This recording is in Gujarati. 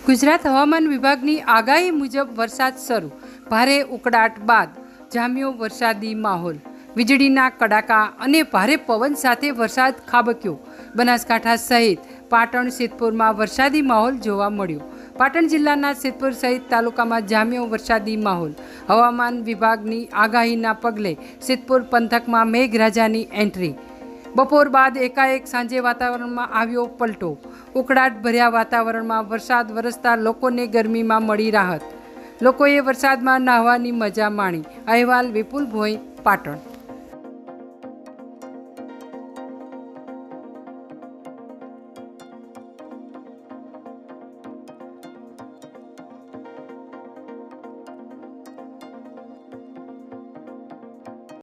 ગુજરાત હવામાન વિભાગની આગાહી મુજબ વરસાદ શરૂ, ભારે ઉકળાટ બાદ જામ્યો વરસાદી માહોલ। વીજળીના કડાકા અને ભારે પવન સાથે વરસાદ ખાબક્યો। બનાસકાંઠા સહિત પાટણ સિદ્ધપુરમાં વરસાદી માહોલ જોવા મળ્યો। પાટણ જિલ્લાના સિદ્ધપુર સહિત તાલુકામાં જામ્યો વરસાદી માહોલ। હવામાન વિભાગની આગાહીના પગલે સિદ્ધપુર પંથકમાં મેઘરાજાની એન્ટ્રી। બપોર બાદ એકાએક સાંજે વાતાવરણમાં આવ્યો પલટો। ઉકળાટ ભર્યા વાતાવરણમાં વરસાદ વરસતા લોકોને ગરમીમાં મળી રાહત। લોકોએ વરસાદમાં નહાવાની મજા માણી। અહેવાલ વિપુલ ભોઈ, પાટણ।